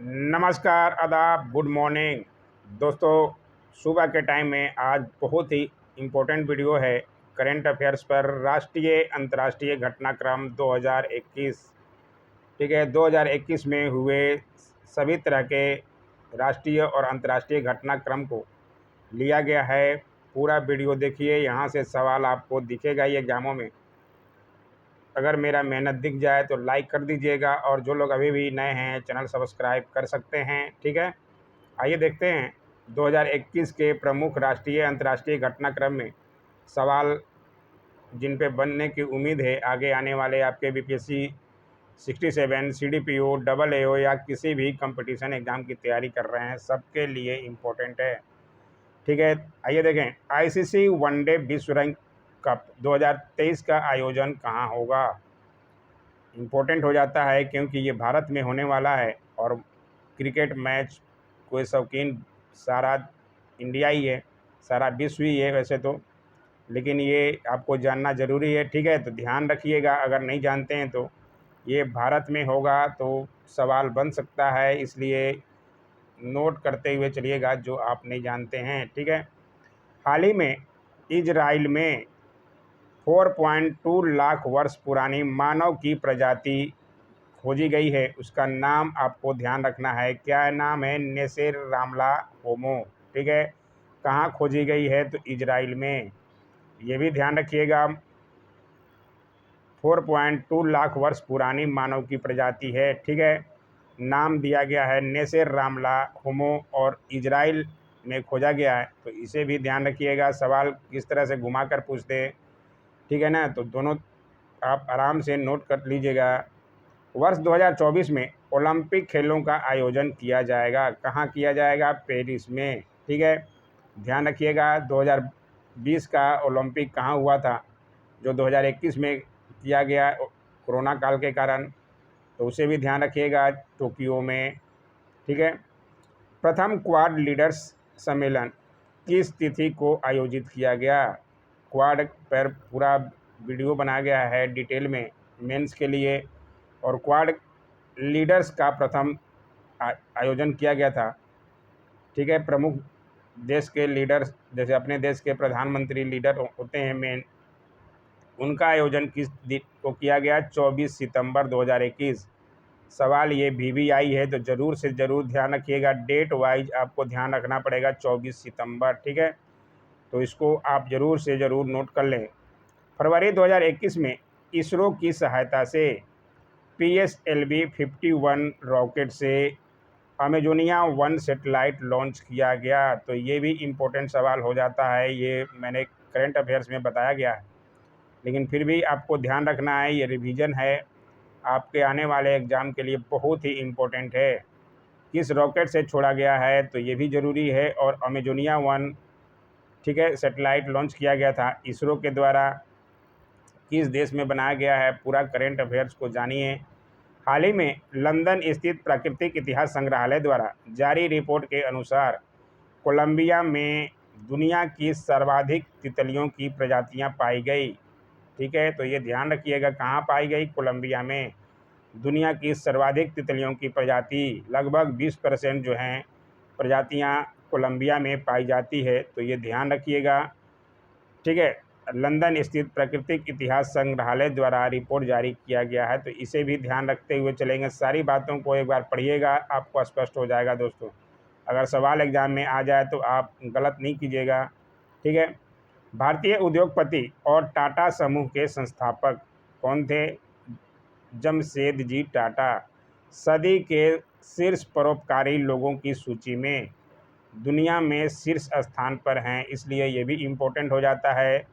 नमस्कार, आदाब, good morning दोस्तों। सुबह के टाइम में आज बहुत ही इम्पोर्टेंट वीडियो है करंट अफेयर्स पर राष्ट्रीय अंतर्राष्ट्रीय घटनाक्रम 2021। ठीक है, 2021 में हुए सभी तरह के राष्ट्रीय और अंतर्राष्ट्रीय घटनाक्रम को लिया गया है। पूरा वीडियो देखिए, यहाँ से सवाल आपको दिखेगा ही एग्जामों में। अगर मेरा मेहनत दिख जाए तो लाइक कर दीजिएगा, और जो लोग अभी भी नए हैं चैनल सब्सक्राइब कर सकते हैं। ठीक है, आइए देखते हैं 2021 के प्रमुख राष्ट्रीय अंतर्राष्ट्रीय घटनाक्रम में सवाल जिन पे बनने की उम्मीद है आगे आने वाले आपके बीपीएससी 67, सीडीपीओ, डबल एओ या किसी भी कंपटीशन एग्ज़ाम की तैयारी कर रहे हैं, सबके लिए इम्पोर्टेंट है। ठीक है, आइए देखें। आईसीसी वनडे विश्व रैंक कप 2023 का आयोजन कहाँ होगा। इम्पोर्टेंट हो जाता है क्योंकि ये भारत में होने वाला है, और क्रिकेट मैच कोई शौकीन सारा इंडिया ही है, सारा विश्व ही है वैसे तो, लेकिन ये आपको जानना ज़रूरी है। ठीक है, तो ध्यान रखिएगा, अगर नहीं जानते हैं तो ये भारत में होगा तो सवाल बन सकता है, इसलिए नोट करते हुए चलिएगा जो आप नहीं जानते हैं। ठीक है, हाल ही में इजराइल में 4.2 लाख वर्ष पुरानी मानव की प्रजाति खोजी गई है। उसका नाम आपको ध्यान रखना है। क्या नाम है? नेसेर रामला होमो। ठीक है, कहाँ खोजी गई है? तो इजराइल में। ये भी ध्यान रखिएगा, 4.2 लाख वर्ष पुरानी मानव की प्रजाति है। ठीक है, नाम दिया गया है नेसेर रामला होमो, और इजराइल में खोजा गया है, तो इसे भी ध्यान रखिएगा। सवाल किस तरह से घुमा कर पूछते हैं, ठीक है ना, तो दोनों आप आराम से नोट कर लीजिएगा। वर्ष 2024 में ओलंपिक खेलों का आयोजन किया जाएगा। कहाँ किया जाएगा? पेरिस में। ठीक है, ध्यान रखिएगा। 2020 का ओलंपिक कहाँ हुआ था, जो 2021 में किया गया कोरोना काल के कारण, तो उसे भी ध्यान रखिएगा, टोक्यो में। ठीक है, प्रथम क्वाड लीडर्स सम्मेलन किस तिथि को आयोजित किया गया। क्वाड पर पूरा वीडियो बनाया गया है डिटेल में मेंस के लिए, और क्वाड लीडर्स का प्रथम आयोजन किया गया था। ठीक है, प्रमुख देश के लीडर्स, जैसे अपने देश के प्रधानमंत्री लीडर होते हैं मेन, उनका आयोजन किस दिन को किया गया? 24 सितंबर 2021। सवाल ये VVI है तो ज़रूर से ज़रूर ध्यान रखिएगा, डेट वाइज आपको ध्यान रखना पड़ेगा, 24 सितंबर। ठीक है, तो इसको आप ज़रूर से ज़रूर नोट कर लें। फरवरी 2021 में इसरो की सहायता से PSLV-51 रॉकेट से अमेजोनिया 1 सैटेलाइट लॉन्च किया गया। तो ये भी इम्पोर्टेंट सवाल हो जाता है, ये मैंने करंट अफेयर्स में बताया गया है, लेकिन फिर भी आपको ध्यान रखना है, ये रिवीजन है आपके आने वाले एग्ज़ाम के लिए, बहुत ही इम्पोर्टेंट है। किस रॉकेट से छोड़ा गया है, तो ये भी ज़रूरी है। और अमेजोनिया 1, ठीक है, सैटेलाइट लॉन्च किया गया था इसरो के द्वारा, किस देश में बनाया गया है, पूरा करंट अफेयर्स को जानिए। हाल ही में लंदन स्थित प्राकृतिक इतिहास संग्रहालय द्वारा जारी रिपोर्ट के अनुसार कोलंबिया में दुनिया की सर्वाधिक तितलियों की प्रजातियां पाई गई। ठीक है, तो ये ध्यान रखिएगा, कहाँ पाई गई? कोलंबिया में। दुनिया की सर्वाधिक तितलियों की प्रजाति लगभग 20% जो हैं प्रजातियां कोलंबिया में पाई जाती है, तो ये ध्यान रखिएगा। ठीक है, लंदन स्थित प्राकृतिक इतिहास संग्रहालय द्वारा रिपोर्ट जारी किया गया है, तो इसे भी ध्यान रखते हुए चलेंगे। सारी बातों को एक बार पढ़िएगा, आपको स्पष्ट हो जाएगा दोस्तों। अगर सवाल एग्जाम में आ जाए तो आप गलत नहीं कीजिएगा। ठीक है, भारतीय उद्योगपति और टाटा समूह के संस्थापक कौन थे? जमशेदजी टाटा सदी के शीर्ष परोपकारी लोगों की सूची में दुनिया में शीर्ष स्थान पर हैं, इसलिए ये भी इम्पोर्टेंट हो जाता है,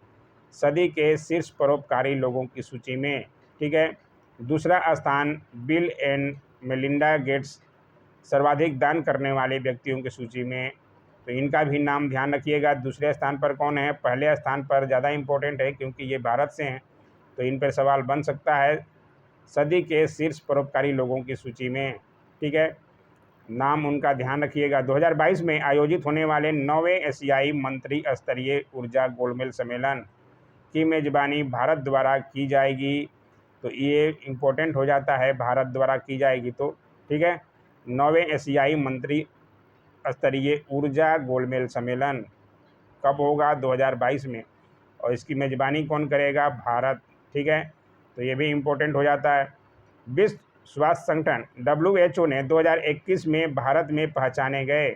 सदी के शीर्ष परोपकारी लोगों की सूची में। ठीक है, दूसरा स्थान बिल एंड मेलिंडा गेट्स, सर्वाधिक दान करने वाले व्यक्तियों की सूची में, तो इनका भी नाम ध्यान रखिएगा। दूसरे स्थान पर कौन है? पहले स्थान पर ज़्यादा इम्पोर्टेंट है क्योंकि ये भारत से हैं, तो इन पर सवाल बन सकता है, सदी के शीर्ष परोपकारी लोगों की सूची में। ठीक है, नाम उनका ध्यान रखिएगा। 2022 में आयोजित होने वाले 9वें एशियाई मंत्री स्तरीय ऊर्जा गोलमेज सम्मेलन की मेज़बानी भारत द्वारा की जाएगी, तो ये इम्पोर्टेंट हो जाता है, भारत द्वारा की जाएगी। तो ठीक है, 9वें एशियाई मंत्री स्तरीय ऊर्जा गोलमेल सम्मेलन कब होगा? 2022 में। और इसकी मेज़बानी कौन करेगा? भारत। ठीक है, तो ये भी इम्पोर्टेंट हो जाता है। विश्व स्वास्थ्य संगठन WHO ने 2021 में भारत में पहचाने गए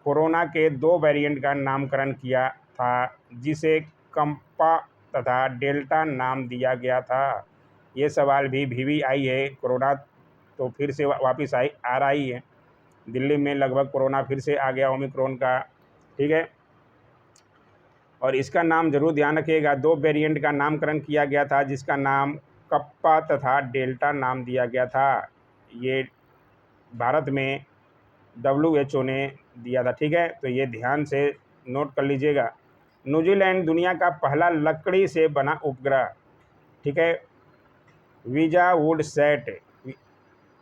कोरोना के 2 वेरिएंट का नामकरण किया था, जिसे कंपा तथा डेल्टा नाम दिया गया था। ये सवाल भी VVI है। कोरोना तो फिर से वापस आ रही है। दिल्ली में लगभग कोरोना फिर से आ गया ओमिक्रॉन का। ठीक है, और इसका नाम जरूर ध्यान रखिएगा। 2 वेरिएंट का नामकरण किया गया था, जिसका नाम कप्पा तथा डेल्टा नाम दिया गया था। ये भारत में WHO ने दिया था। ठीक है, तो ये ध्यान से नोट कर लीजिएगा। न्यूजीलैंड दुनिया का पहला लकड़ी से बना उपग्रह, ठीक है, वीजा वुड सेट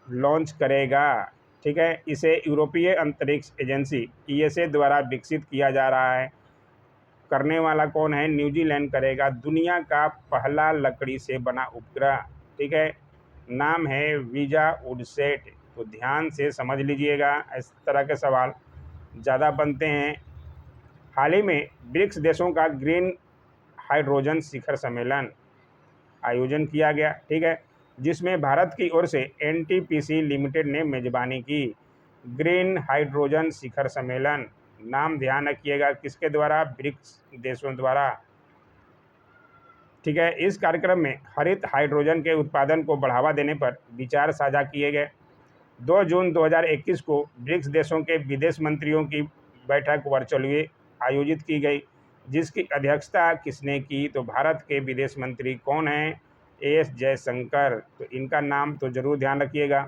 लॉन्च करेगा। ठीक है, इसे यूरोपीय अंतरिक्ष एजेंसी ESA द्वारा विकसित किया जा रहा है। करने वाला कौन है? न्यूजीलैंड करेगा दुनिया का पहला लकड़ी से बना उपग्रह। ठीक है, नाम है वीजा वुडसेट। तो ध्यान से समझ लीजिएगा, इस तरह के सवाल ज़्यादा बनते हैं। हाल ही में ब्रिक्स देशों का ग्रीन हाइड्रोजन शिखर सम्मेलन आयोजन किया गया। ठीक है, जिसमें भारत की ओर से NTPC लिमिटेड ने मेजबानी की। ग्रीन हाइड्रोजन शिखर सम्मेलन, नाम ध्यान रखिएगा किसके द्वारा? ब्रिक्स देशों द्वारा। ठीक है, इस कार्यक्रम में हरित हाइड्रोजन के उत्पादन को बढ़ावा देने पर विचार साझा किए गए। 2 जून 2021 को ब्रिक्स देशों के विदेश मंत्रियों की बैठक वर्चुअली आयोजित की गई, जिसकी अध्यक्षता किसने की? तो भारत के विदेश मंत्री कौन हैं? AS जयशंकर। तो इनका नाम तो ज़रूर ध्यान रखिएगा,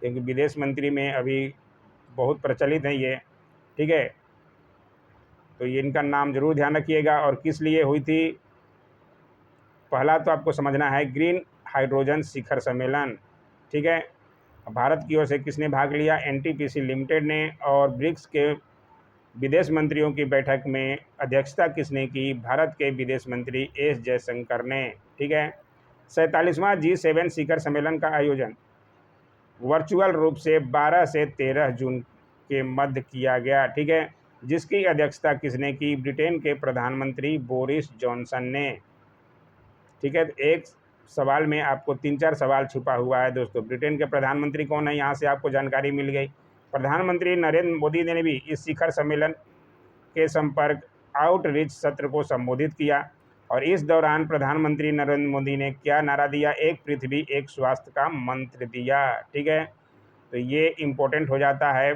क्योंकि विदेश मंत्री में अभी बहुत प्रचलित है ये। ठीक है, तो ये इनका नाम जरूर ध्यान रखिएगा। और किस लिए हुई थी? पहला तो आपको समझना है, ग्रीन हाइड्रोजन शिखर सम्मेलन। ठीक है, भारत की ओर से किसने भाग लिया? NTPC लिमिटेड ने। और ब्रिक्स के विदेश मंत्रियों की बैठक में अध्यक्षता किसने की? भारत के विदेश मंत्री AS जयशंकर ने। ठीक है, 47वां G7 शिखर सम्मेलन का आयोजन वर्चुअल रूप से 12 से 13 जून के मध्य किया गया। ठीक है, जिसकी अध्यक्षता किसने की? ब्रिटेन के प्रधानमंत्री बोरिस जॉनसन ने। ठीक है, तो एक सवाल में आपको 3-4 सवाल छुपा हुआ है दोस्तों। ब्रिटेन के प्रधानमंत्री कौन है? यहाँ से आपको जानकारी मिल गई। प्रधानमंत्री नरेंद्र मोदी ने भी इस शिखर सम्मेलन के संपर्क आउटरीच सत्र को संबोधित किया। और इस दौरान प्रधानमंत्री नरेंद्र मोदी ने क्या नारा दिया? एक पृथ्वी एक स्वास्थ्य का मंत्र दिया। ठीक है, तो ये इम्पोर्टेंट हो जाता है।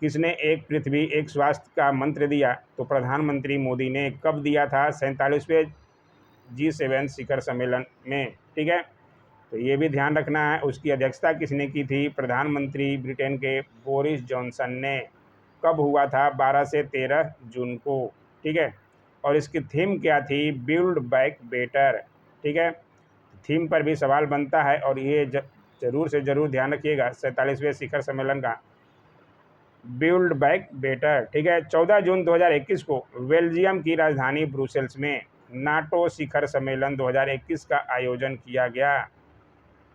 किसने एक पृथ्वी एक स्वास्थ्य का मंत्र दिया? तो प्रधानमंत्री मोदी ने। कब दिया था? 47वें G7 शिखर सम्मेलन में। ठीक है, तो ये भी ध्यान रखना है। उसकी अध्यक्षता किसने की थी? प्रधानमंत्री ब्रिटेन के बोरिस जॉनसन ने। कब हुआ था? 12 से 13 जून को। ठीक है, और इसकी थीम क्या थी? Build back better. ठीक है, थीम पर भी सवाल बनता है, और ये जरूर से ज़रूर ध्यान रखिएगा 47वें शिखर सम्मेलन का, बिल्ड बैक बेटर। ठीक है, 14 जून 2021 को बेल्जियम की राजधानी ब्रुसेल्स में नाटो शिखर सम्मेलन 2021 का आयोजन किया गया।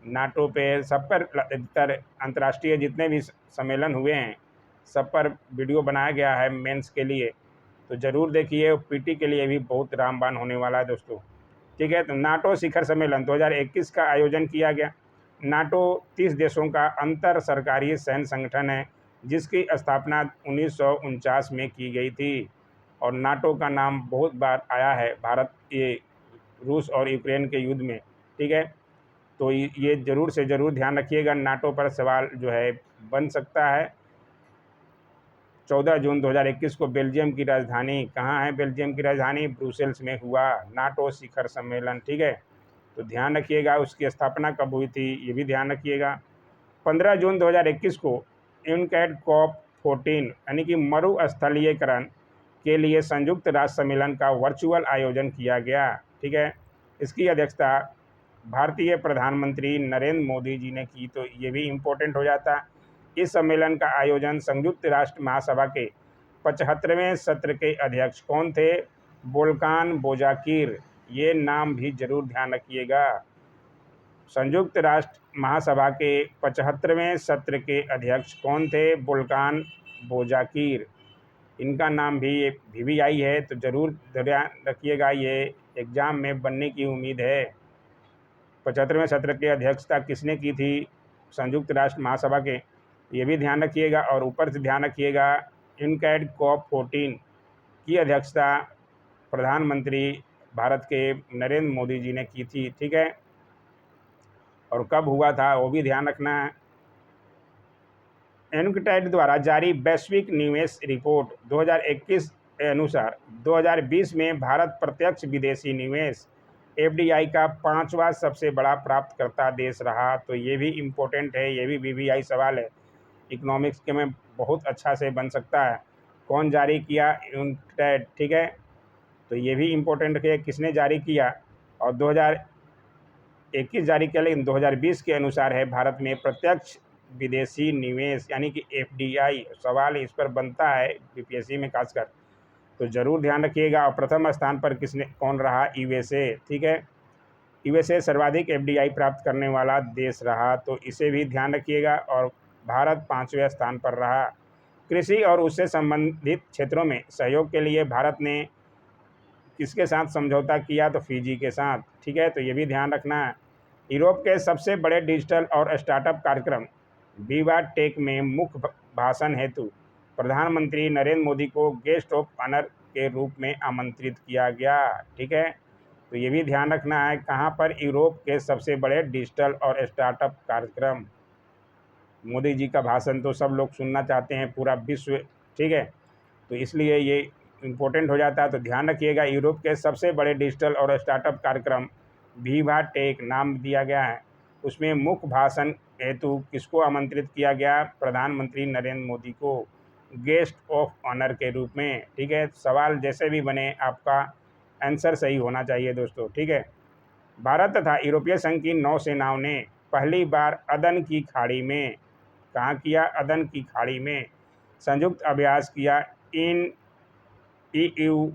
नाटो पे सब पर अधिकतर अंतर्राष्ट्रीय जितने भी सम्मेलन हुए हैं, सब पर वीडियो बनाया गया है मेंस के लिए, तो ज़रूर देखिए। PT के लिए भी बहुत रामबाण होने वाला है दोस्तों। ठीक है, तो नाटो शिखर सम्मेलन 2021 का आयोजन किया गया। नाटो 30 देशों का अंतर सरकारी सैन्य संगठन है, जिसकी स्थापना 1949 में की गई थी। और नाटो का नाम बहुत बार आया है भारत ये रूस और यूक्रेन के युद्ध में। ठीक है, तो ये ज़रूर से ज़रूर ध्यान रखिएगा, नाटो पर सवाल जो है बन सकता है। 14 जून 2021 को बेल्जियम की राजधानी, कहाँ है बेल्जियम की राजधानी? ब्रुसेल्स में हुआ नाटो शिखर सम्मेलन। ठीक है, तो ध्यान रखिएगा। उसकी स्थापना कब हुई थी, ये भी ध्यान रखिएगा। 15 जून 2021 को यूनकैड COP14 यानी कि मरुस्थलीयकरण के लिए संयुक्त राष्ट्र सम्मेलन का वर्चुअल आयोजन किया गया। ठीक है, इसकी अध्यक्षता भारतीय प्रधानमंत्री नरेंद्र मोदी जी ने की। तो ये भी इम्पोर्टेंट हो जाता है। इस सम्मेलन का आयोजन संयुक्त राष्ट्र महासभा के 75वें सत्र के अध्यक्ष कौन थे? वोल्कान बोजाकिर। ये नाम भी जरूर ध्यान रखिएगा। संयुक्त राष्ट्र महासभा के 75वें सत्र के अध्यक्ष कौन थे? वोल्कान बोजाकिर। इनका नाम भी VVI है, तो ज़रूर ध्यान रखिएगा, ये एग्ज़ाम में बनने की उम्मीद है। 75वें सत्र की अध्यक्षता किसने की थी संयुक्त राष्ट्र महासभा के? ये भी ध्यान रखिएगा। और ऊपर से ध्यान रखिएगा, यूनकैड COP14 की अध्यक्षता प्रधानमंत्री भारत के नरेंद्र मोदी जी ने की थी। ठीक है, और कब हुआ था वो भी ध्यान रखना है। यूनकैड द्वारा जारी वैश्विक निवेश रिपोर्ट 2021 के अनुसार 2020 में भारत प्रत्यक्ष विदेशी निवेश FDI का 5वां सबसे बड़ा प्राप्तकर्ता देश रहा। तो ये भी इम्पोर्टेंट है, ये भी VVI सवाल है, इकोनॉमिक्स के में बहुत अच्छा से बन सकता है। कौन जारी किया? यूनकैड। ठीक है, तो ये भी इम्पोर्टेंट है, किसने जारी किया। और 2021 जारी किया, लेकिन 2020 के अनुसार है भारत में प्रत्यक्ष विदेशी निवेश यानी कि FDI। सवाल इस पर बनता है UPSC में खासकर, तो ज़रूर ध्यान रखिएगा। और प्रथम स्थान पर कौन रहा? USA। ठीक है, USA सर्वाधिक FDI प्राप्त करने वाला देश रहा, तो इसे भी ध्यान रखिएगा। और भारत 5वें स्थान पर रहा। कृषि और उससे संबंधित क्षेत्रों में सहयोग के लिए भारत ने किसके साथ समझौता किया? तो फिजी के साथ। ठीक है, तो ये भी ध्यान रखना है। यूरोप के सबसे बड़े डिजिटल और स्टार्टअप कार्यक्रम विवा टेक में मुख्य भाषण हेतु प्रधानमंत्री नरेंद्र मोदी को गेस्ट ऑफ ऑनर के रूप में आमंत्रित किया गया। ठीक है, तो ये भी ध्यान रखना है, कहाँ पर? यूरोप के सबसे बड़े डिजिटल और स्टार्टअप कार्यक्रम। मोदी जी का भाषण तो सब लोग सुनना चाहते हैं, पूरा विश्व। ठीक है, तो इसलिए ये इम्पोर्टेंट हो जाता है, तो ध्यान रखिएगा। यूरोप के सबसे बड़े डिजिटल और स्टार्टअप कार्यक्रम विवा टेक नाम दिया गया है, उसमें मुख्य भाषण हेतु किसको आमंत्रित किया गया? प्रधानमंत्री नरेंद्र मोदी को गेस्ट ऑफ ऑनर के रूप में। ठीक है, सवाल जैसे भी बने आपका आंसर सही होना चाहिए दोस्तों। ठीक है, भारत तथा यूरोपीय संघ की नौसेनाओं ने पहली बार अदन की खाड़ी में, कहाँ किया? अदन की खाड़ी में संयुक्त अभ्यास किया। इन EU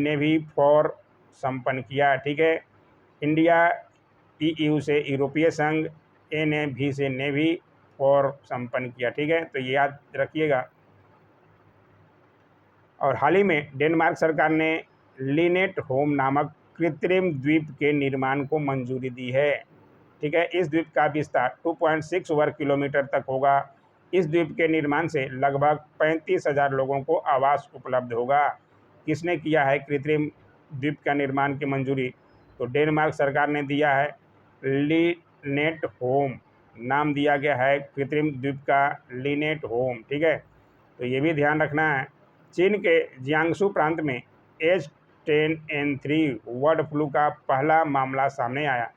नेवी फॉर संपन्न किया। ठीक है, इंडिया EU से यूरोपीय संघ, NAV से नेवी फॉर संपन्न किया। ठीक है, तो ये याद रखिएगा। और हाल ही में डेनमार्क सरकार ने लिनेट होम नामक कृत्रिम द्वीप के निर्माण को मंजूरी दी है। ठीक है, इस द्वीप का विस्तार 2.6 वर्ग किलोमीटर तक होगा। इस द्वीप के निर्माण से लगभग 35,000 लोगों को आवास उपलब्ध होगा। किसने किया है कृत्रिम द्वीप का निर्माण की मंजूरी? तो डेनमार्क सरकार ने दिया है। लिनेट होम नाम दिया गया है कृत्रिम द्वीप का, लिनेट होम। ठीक है, तो ये भी ध्यान रखना है। चीन के जियांगसू प्रांत में H10N3 बर्ड फ्लू का पहला मामला सामने आया,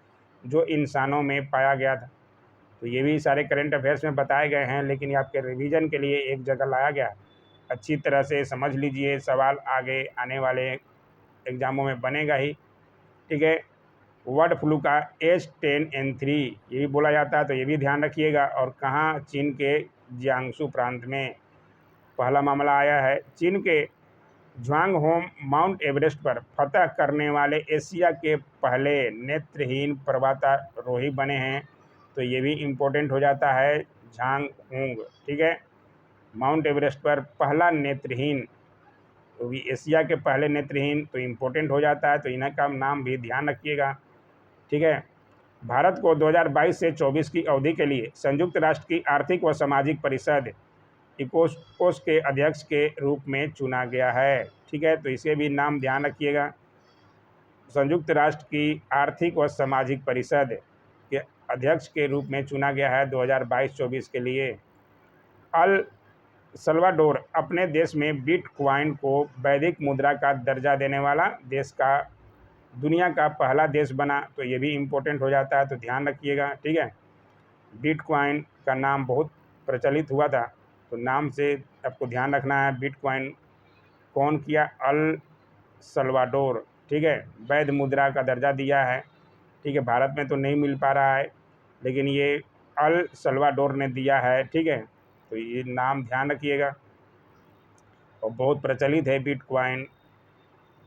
जो इंसानों में पाया गया था। तो ये भी सारे करंट अफेयर्स में बताए गए हैं, लेकिन ये आपके रिवीजन के लिए एक जगह लाया गया है। अच्छी तरह से समझ लीजिए, सवाल आगे आने वाले एग्जामों में बनेगा ही। ठीक है, बर्ड फ्लू का H10N3 ये भी बोला जाता है, तो ये भी ध्यान रखिएगा। और कहाँ? चीन के जियांगसू प्रांत में पहला मामला आया है। चीन के ज्वांगहोम माउंट एवरेस्ट पर फतह करने वाले एशिया के पहले नेत्रहीन पर्वतारोही बने हैं, तो ये भी इम्पोर्टेंट हो जाता है, झांगहुंग। ठीक है, माउंट एवरेस्ट पर पहला नेत्रहीन, तो भी एशिया के पहले नेत्रहीन, तो इम्पोर्टेंट हो जाता है, तो इन्हीं का नाम भी ध्यान रखिएगा। ठीक है, भारत को 2022 से 24 की अवधि के लिए संयुक्त राष्ट्र की आर्थिक व सामाजिक परिषद इकोस के अध्यक्ष के रूप में चुना गया है। ठीक है, तो इसे भी नाम ध्यान रखिएगा। संयुक्त राष्ट्र की आर्थिक व सामाजिक परिषद के अध्यक्ष के रूप में चुना गया है 2022-24 के लिए। अल सल्वाडोर अपने देश में बिटकॉइन को वैश्विक मुद्रा का दर्जा देने वाला देश का, दुनिया का पहला देश बना, तो ये भी इम्पोर्टेंट हो जाता है, तो ध्यान रखिएगा। ठीक है, बिटकॉइन का नाम बहुत प्रचलित हुआ था, तो नाम से आपको ध्यान रखना है। बिटकॉइन कौन किया? El Salvador. ठीक है, वैध मुद्रा का दर्जा दिया है। ठीक है, भारत में तो नहीं मिल पा रहा है, लेकिन ये अल सल्वाडोर ने दिया है। ठीक है, तो ये नाम ध्यान रखिएगा, और बहुत प्रचलित है बिटकॉइन।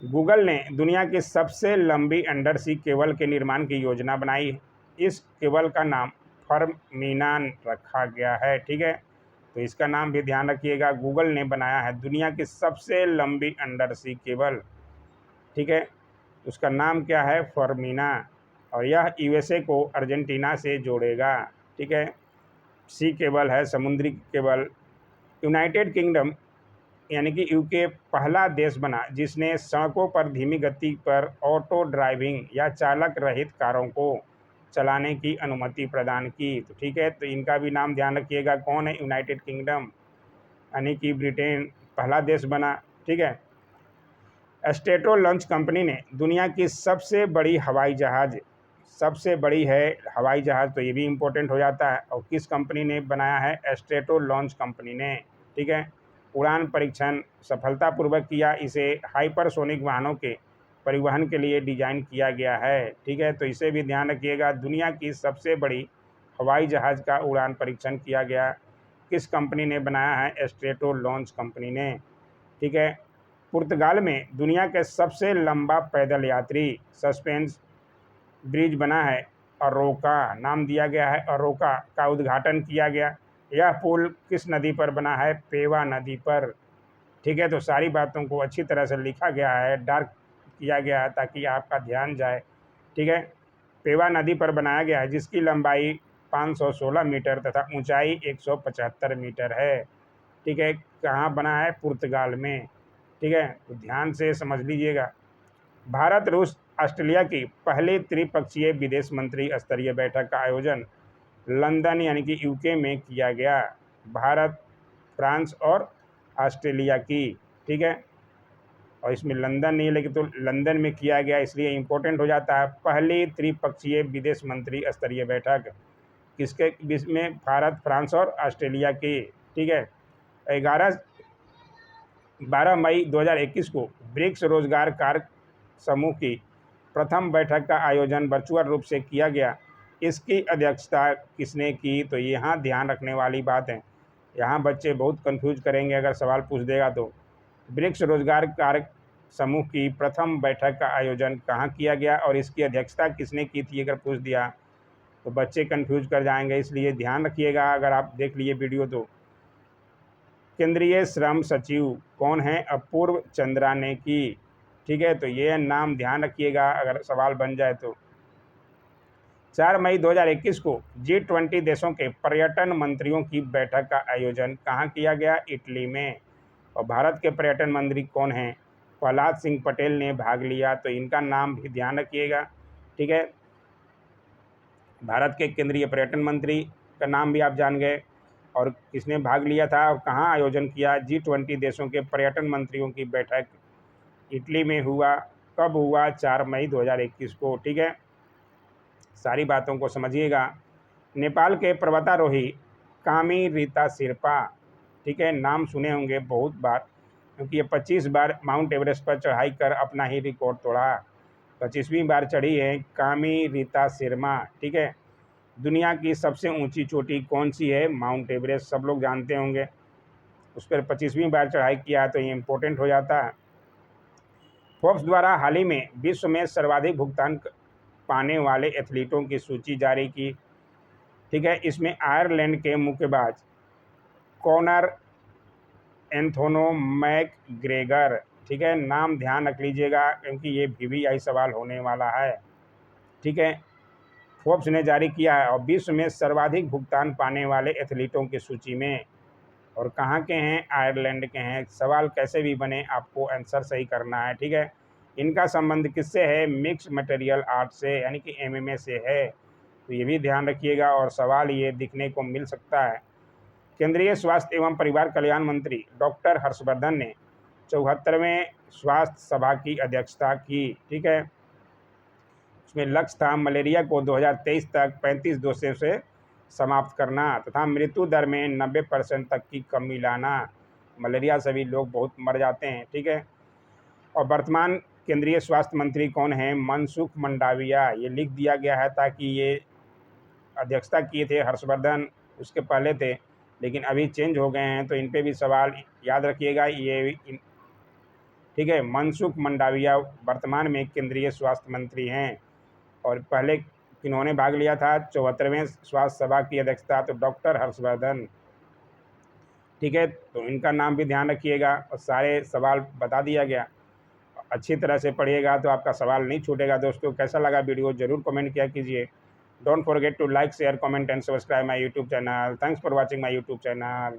गूगल ने दुनिया की सबसे लंबी अंडर सी केबल के निर्माण की योजना बनाई। इस केबल का नाम फर्मिना रखा गया है। ठीक है, तो इसका नाम भी ध्यान रखिएगा। गूगल ने बनाया है दुनिया की सबसे लंबी अंडर सी केबल। ठीक है, उसका नाम क्या है? फर्मिना। और यह यूएसए को अर्जेंटीना से जोड़ेगा। ठीक है, सी केबल है, समुद्री केबल। यूनाइटेड किंगडम यानी कि यूके पहला देश बना जिसने सड़कों पर धीमी गति पर ऑटो ड्राइविंग या चालक रहित कारों को चलाने की अनुमति प्रदान की। तो ठीक है, तो इनका भी नाम ध्यान रखिएगा। कौन है? यूनाइटेड किंगडम यानी कि ब्रिटेन पहला देश बना। ठीक है, एस्ट्रेटो लॉन्च कंपनी ने दुनिया की सबसे बड़ी हवाई जहाज़, सबसे बड़ी है हवाई जहाज़, तो ये भी इम्पोर्टेंट हो जाता है। और किस कंपनी ने बनाया है? एस्ट्रेटो लॉन्च कंपनी ने। ठीक है, उड़ान परीक्षण सफलतापूर्वक किया। इसे हाइपरसोनिक वाहनों के परिवहन के लिए डिजाइन किया गया है। ठीक है, तो इसे भी ध्यान रखिएगा। दुनिया की सबसे बड़ी हवाई जहाज़ का उड़ान परीक्षण किया गया। किस कंपनी ने बनाया है? एस्ट्रेटो लॉन्च कंपनी ने। ठीक है, पुर्तगाल में दुनिया के सबसे लंबा पैदल यात्री सस्पेंस ब्रिज बना है। अरोका नाम दिया गया है, अरोका का उद्घाटन किया गया। यह पुल किस नदी पर बना है? पेवा नदी पर। ठीक है, तो सारी बातों को अच्छी तरह से लिखा गया है, डार्क किया गया है ताकि आपका ध्यान जाए। ठीक है, पेवा नदी पर बनाया गया है जिसकी लंबाई 516 मीटर तथा ऊंचाई 175 मीटर है। ठीक है, कहाँ बना है? पुर्तगाल में। ठीक है, तो ध्यान से समझ लीजिएगा। भारत रूस ऑस्ट्रेलिया की पहली त्रिपक्षीय विदेश मंत्री स्तरीय बैठक का आयोजन लंदन यानी कि यूके में किया गया। भारत, फ्रांस और ऑस्ट्रेलिया की। ठीक है, और इसमें लंदन नहीं है लेकिन तो लंदन में किया गया, इसलिए इम्पोर्टेंट हो जाता है। पहली त्रिपक्षीय विदेश मंत्री स्तरीय बैठक किसके बीच में? भारत, फ्रांस और ऑस्ट्रेलिया की। ठीक है, 12 मई 2021 को ब्रिक्स रोजगार कार्य समूह की प्रथम बैठक का आयोजन वर्चुअल रूप से किया गया। इसकी अध्यक्षता किसने की? तो यहाँ ध्यान रखने वाली बात है, यहाँ बच्चे बहुत कंफ्यूज करेंगे अगर सवाल पूछ देगा तो। ब्रिक्स रोजगार कार्य समूह की प्रथम बैठक का आयोजन कहाँ किया गया और इसकी अध्यक्षता किसने की थी? अगर पूछ दिया तो बच्चे कंफ्यूज कर जाएंगे, इसलिए ध्यान रखिएगा अगर आप देख लिए वीडियो तो। केंद्रीय श्रम सचिव कौन है? अपूर्व चंद्रा ने की। ठीक है, तो ये नाम ध्यान रखिएगा अगर सवाल बन जाए तो। 4 मई 2021 को G20 देशों के पर्यटन मंत्रियों की बैठक का आयोजन कहाँ किया गया? इटली में। और भारत के पर्यटन मंत्री कौन हैं? प्रहलाद सिंह पटेल ने भाग लिया, तो इनका नाम भी ध्यान रखिएगा। ठीक है, भारत के केंद्रीय पर्यटन मंत्री का नाम भी आप जान गए। और किसने भाग लिया था और कहाँ आयोजन किया? G20 देशों के पर्यटन मंत्रियों की बैठक इटली में हुआ। कब हुआ? 4 मई 2021 को। ठीक है, सारी बातों को समझिएगा। नेपाल के पर्वतारोही कामी रीता सिरपा। ठीक है, नाम सुने होंगे बहुत बार क्योंकि ये 25 बार माउंट एवरेस्ट पर चढ़ाई कर अपना ही रिकॉर्ड तोड़ा। 25वीं बार चढ़ी है कामी रीता सिरमा। ठीक है, दुनिया की सबसे ऊंची चोटी कौन सी है? माउंट एवरेस्ट, सब लोग जानते होंगे। उस पर 25वीं बार चढ़ाई किया है, तो ये इम्पोर्टेंट हो जाता है। फोर्ब्स द्वारा हाल ही में विश्व में सर्वाधिक भुगतान पाने वाले एथलीटों की सूची जारी की। ठीक है, इसमें आयरलैंड के मुक्केबाज कॉनर एंथोनो मैकग्रेगर। ठीक है, नाम ध्यान रख लीजिएगा क्योंकि ये VVI सवाल होने वाला है। ठीक है, फोर्ब्स ने जारी किया है और विश्व में सर्वाधिक भुगतान पाने वाले एथलीटों की सूची में। और कहाँ के हैं? आयरलैंड के हैं। सवाल कैसे भी बने आपको आंसर सही करना है। ठीक है, इनका संबंध किससे है? मिक्स मटेरियल आर्ट से यानी कि MMA से है, तो ये भी ध्यान रखिएगा और सवाल ये दिखने को मिल सकता है। केंद्रीय स्वास्थ्य एवं परिवार कल्याण मंत्री डॉक्टर हर्षवर्धन ने 74वें स्वास्थ्य सभा की अध्यक्षता की। ठीक है, इसमें लक्ष्य था मलेरिया को 2023 तक 35 देशों से समाप्त करना तथा मृत्यु दर में 90% तक की कमी लाना। मलेरिया से भी लोग बहुत मर जाते हैं। ठीक है, और वर्तमान केंद्रीय स्वास्थ्य मंत्री कौन है? मनसुख मंडाविया। ये लिख दिया गया है ताकि ये अध्यक्षता किए थे हर्षवर्धन, उसके पहले थे लेकिन अभी चेंज हो गए हैं, तो इन पे भी सवाल याद रखिएगा। ये ठीक है। मनसुख मंडाविया वर्तमान में केंद्रीय स्वास्थ्य मंत्री हैं। और पहले किन्होंने भाग लिया था? 74वें स्वास्थ्य सभा की अध्यक्षता तो डॉक्टर हर्षवर्धन। ठीक है, तो इनका नाम भी ध्यान रखिएगा और सारे सवाल बता दिया गया। अच्छी तरह से पढ़िएगा तो आपका सवाल नहीं छूटेगा। दोस्तों, कैसा लगा वीडियो ज़रूर कमेंट किया कीजिए। Don't forget to like, share, comment and subscribe my YouTube channel. Thanks for watching my YouTube channel.